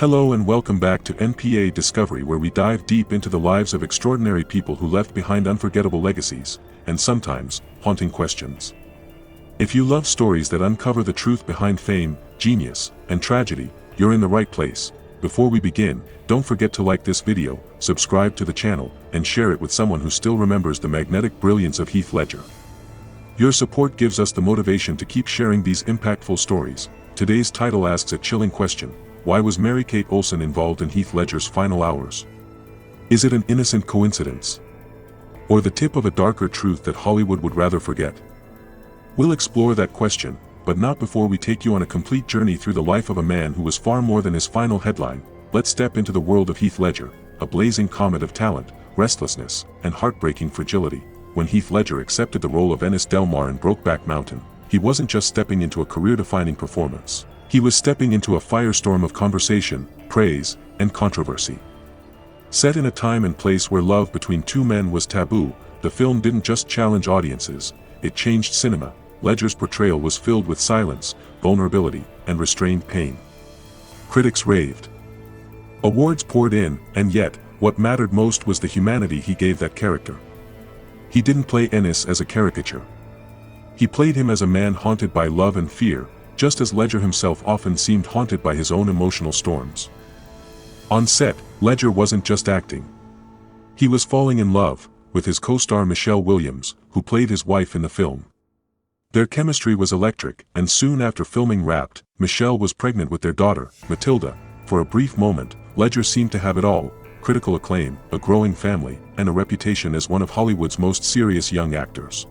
Hello and welcome back to NPA Discovery, where we dive deep into the lives of extraordinary people who left behind unforgettable legacies, and sometimes, haunting questions. If you love stories that uncover the truth behind fame, genius, and tragedy, you're in the right place. Before we begin, don't forget to like this video, subscribe to the channel, and share it with someone who still remembers the magnetic brilliance of Heath Ledger. Your support gives us the motivation to keep sharing these impactful stories. Today's title asks a chilling question. Why was Mary-Kate Olsen involved in Heath Ledger's final hours? Is it an innocent coincidence? Or the tip of a darker truth that Hollywood would rather forget? We'll explore that question, but not before we take you on a complete journey through the life of a man who was far more than his final headline. Let's step into the world of Heath Ledger, a blazing comet of talent, restlessness, and heartbreaking fragility. When Heath Ledger accepted the role of Ennis Delmar in Brokeback Mountain, he wasn't just stepping into a career-defining performance. He was stepping into a firestorm of conversation, praise, and controversy. Set in a time and place where love between two men was taboo, the film didn't just challenge audiences, it changed cinema. Ledger's portrayal was filled with silence, vulnerability, and restrained pain. Critics raved. Awards poured in, and yet, what mattered most was the humanity he gave that character. He didn't play Ennis as a caricature. He played him as a man haunted by love and fear, just as Ledger himself often seemed haunted by his own emotional storms. On set, Ledger wasn't just acting. He was falling in love with his co-star Michelle Williams, who played his wife in the film. Their chemistry was electric, and soon after filming wrapped, Michelle was pregnant with their daughter, Matilda. For a brief moment, Ledger seemed to have it all: critical acclaim, a growing family, and a reputation as one of Hollywood's most serious young actors.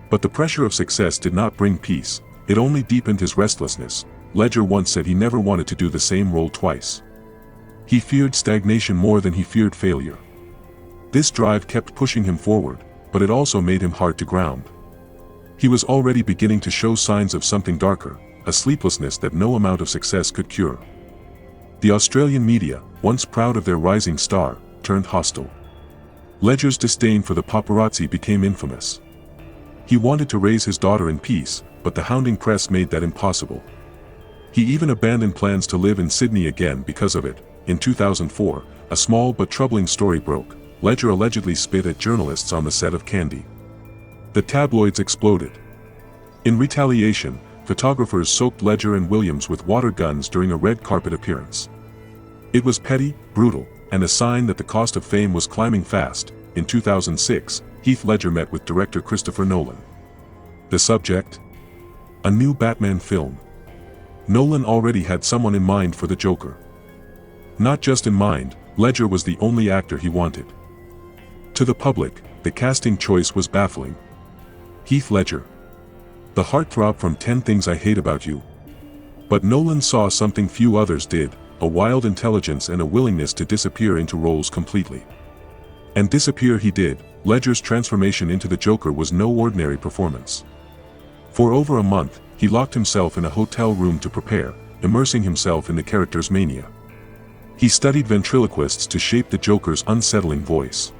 But the pressure of success did not bring peace. It only deepened his restlessness. Ledger once said he never wanted to do the same role twice. He feared stagnation more than he feared failure. This drive kept pushing him forward, but it also made him hard to ground. He was already beginning to show signs of something darker, a sleeplessness that no amount of success could cure. The Australian media, once proud of their rising star, turned hostile. Ledger's disdain for the paparazzi became infamous. He wanted to raise his daughter in peace, but the hounding press made that impossible. He even abandoned plans to live in Sydney again because of it. In 2004, a small but troubling story broke. Ledger allegedly spit at journalists on the set of Candy. The tabloids exploded. In retaliation, photographers soaked Ledger and Williams with water guns during a red carpet appearance. It was petty, brutal, and a sign that the cost of fame was climbing fast. In 2006, Heath Ledger met with director Christopher Nolan. The subject? A new Batman film. Nolan already had someone in mind for the Joker. Not just in mind, Ledger was the only actor he wanted. To the public, the casting choice was baffling. Heath Ledger, the heartthrob from 10 Things I Hate About You. But Nolan saw something few others did, a wild intelligence and a willingness to disappear into roles completely. And disappear he did. Ledger's transformation into the Joker was no ordinary performance. For over a month, he locked himself in a hotel room to prepare, immersing himself in the character's mania. He studied ventriloquists to shape the Joker's unsettling voice.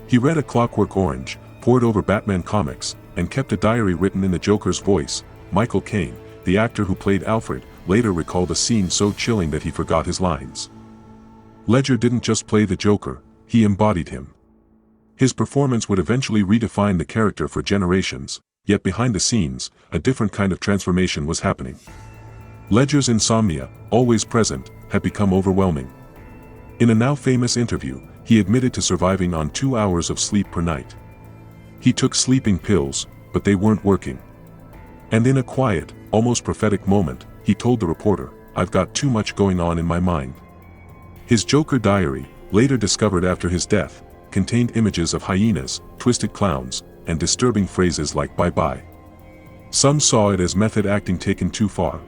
He read A Clockwork Orange, pored over Batman comics, and kept a diary written in the Joker's voice. Michael Caine, the actor who played Alfred, later recalled a scene so chilling that he forgot his lines. Ledger didn't just play the Joker, he embodied him. His performance would eventually redefine the character for generations. Yet behind the scenes, a different kind of transformation was happening. Ledger's insomnia, always present, had become overwhelming. In a now famous interview, he admitted to surviving on 2 hours of sleep per night. He took sleeping pills, but they weren't working. And in a quiet, almost prophetic moment, he told the reporter, "I've got too much going on in my mind." His Joker diary, later discovered after his death, contained images of hyenas, twisted clowns, and disturbing phrases like "bye-bye." Some saw it as method acting taken too far.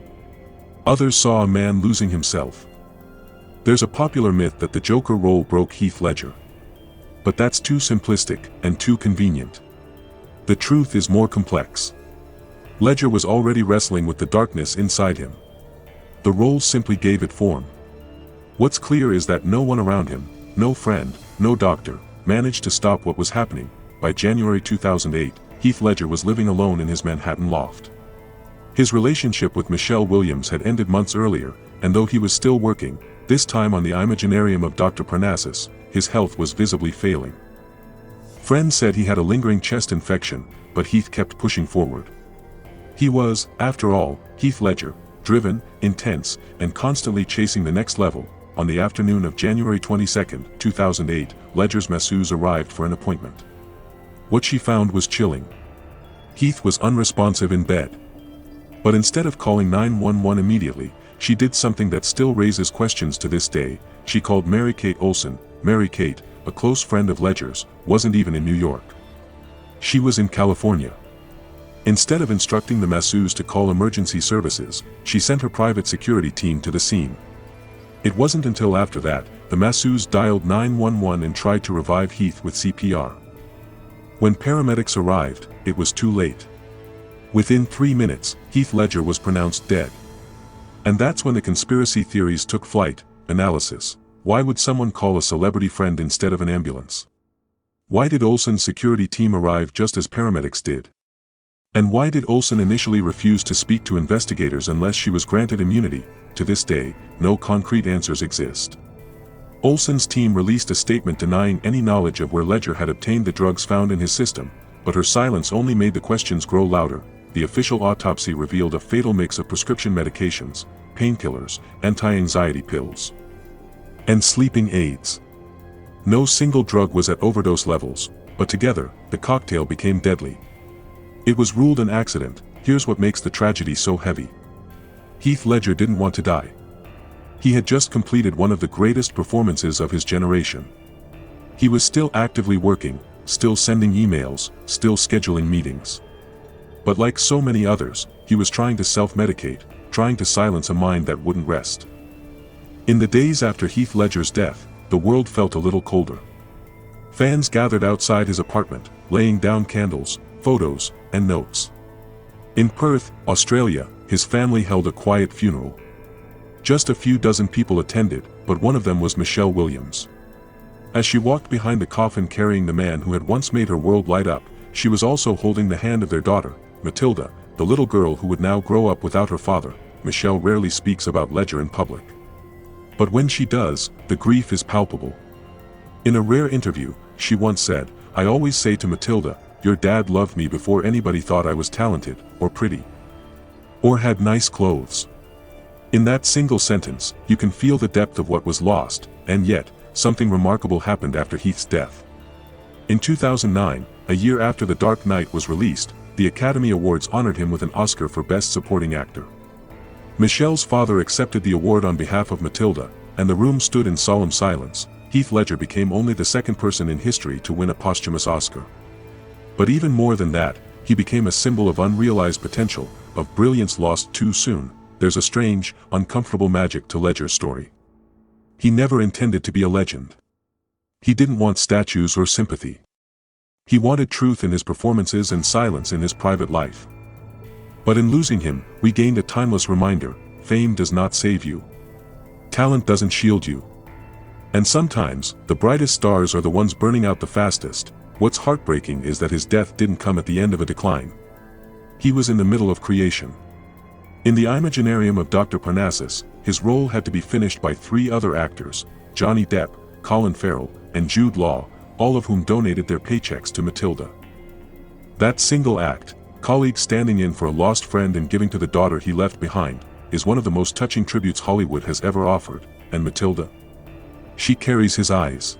Others saw a man losing himself. There's a popular myth that the Joker role broke Heath Ledger. But that's too simplistic and too convenient. The truth is more complex. Ledger was already wrestling with the darkness inside him. The role simply gave it form. What's clear is that no one around him, no friend, no doctor, managed to stop what was happening. By January 2008, Heath Ledger was living alone in his Manhattan loft. His relationship with Michelle Williams had ended months earlier, and though he was still working, this time on the Imaginarium of Dr. Parnassus, his health was visibly failing. Friends said he had a lingering chest infection, but Heath kept pushing forward. He was, after all, Heath Ledger, driven, intense, and constantly chasing the next level. On the afternoon of January 22, 2008, Ledger's masseuse arrived for an appointment. What she found was chilling. Heath was unresponsive in bed. But instead of calling 911 immediately, she did something that still raises questions to this day. She called Mary Kate Olsen. Mary Kate, a close friend of Ledger's, wasn't even in New York. She was in California. Instead of instructing the masseuse to call emergency services, she sent her private security team to the scene. It wasn't until after that, the masseuse dialed 911 and tried to revive Heath with CPR. When paramedics arrived, it was too late. Within 3 minutes, Heath Ledger was pronounced dead. And that's when the conspiracy theories took flight. Analysis. Why would someone call a celebrity friend instead of an ambulance? Why did Olsen's security team arrive just as paramedics did? And why did Olsen initially refuse to speak to investigators unless she was granted immunity? To this day, no concrete answers exist. Olsen's team released a statement denying any knowledge of where Ledger had obtained the drugs found in his system, but her silence only made the questions grow louder. The official autopsy revealed a fatal mix of prescription medications, painkillers, anti-anxiety pills, and sleeping aids. No single drug was at overdose levels, but together, the cocktail became deadly. It was ruled an accident. Here's what makes the tragedy so heavy. Heath Ledger didn't want to die. He had just completed one of the greatest performances of his generation. He was still actively working, still sending emails, still scheduling meetings. But like so many others, he was trying to self-medicate, trying to silence a mind that wouldn't rest. In the days after Heath Ledger's death, the world felt a little colder. Fans gathered outside his apartment, laying down candles, photos, and notes. In Perth, Australia, his family held a quiet funeral. Just a few dozen people attended, but one of them was Michelle Williams. As she walked behind the coffin carrying the man who had once made her world light up, she was also holding the hand of their daughter, Matilda, the little girl who would now grow up without her father. Michelle rarely speaks about Ledger in public. But when she does, the grief is palpable. In a rare interview, she once said, "I always say to Matilda, your dad loved me before anybody thought I was talented, or pretty, or had nice clothes." In that single sentence, you can feel the depth of what was lost, and yet, something remarkable happened after Heath's death. In 2009, a year after The Dark Knight was released, the Academy Awards honored him with an Oscar for Best Supporting Actor. Michelle's father accepted the award on behalf of Matilda, and the room stood in solemn silence. Heath Ledger became only the second person in history to win a posthumous Oscar. But even more than that, he became a symbol of unrealized potential, of brilliance lost too soon. There's a strange, uncomfortable magic to Ledger's story. He never intended to be a legend. He didn't want statues or sympathy. He wanted truth in his performances and silence in his private life. But in losing him, we gained a timeless reminder: fame does not save you. Talent doesn't shield you. And sometimes, the brightest stars are the ones burning out the fastest. What's heartbreaking is that his death didn't come at the end of a decline. He was in the middle of creation. In the Imaginarium of Dr. Parnassus, his role had to be finished by 3 other actors, Johnny Depp, Colin Farrell, and Jude Law, all of whom donated their paychecks to Matilda. That single act, colleagues standing in for a lost friend and giving to the daughter he left behind, is one of the most touching tributes Hollywood has ever offered. And Matilda? She carries his eyes,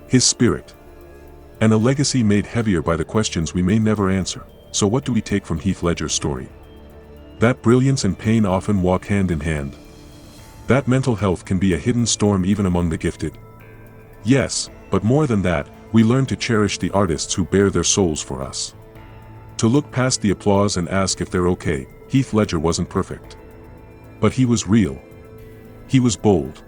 his spirit, and a legacy made heavier by the questions we may never answer. So what do we take from Heath Ledger's story? That brilliance and pain often walk hand in hand. That mental health can be a hidden storm even among the gifted. Yes, but more than that, we learn to cherish the artists who bare their souls for us. To look past the applause and ask if they're okay. Heath Ledger wasn't perfect. But he was real. He was bold.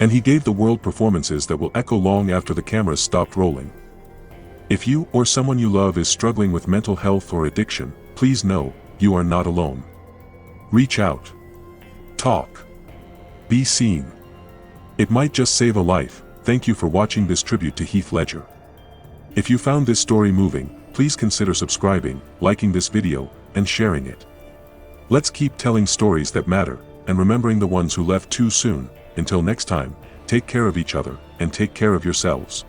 And he gave the world performances that will echo long after the cameras stopped rolling. If you or someone you love is struggling with mental health or addiction, please know, you are not alone. Reach out. Talk. Be seen. It might just save a life. Thank you for watching this tribute to Heath Ledger. If you found this story moving, please consider subscribing, liking this video, and sharing it. Let's keep telling stories that matter, and remembering the ones who left too soon. Until next time, take care of each other, and take care of yourselves.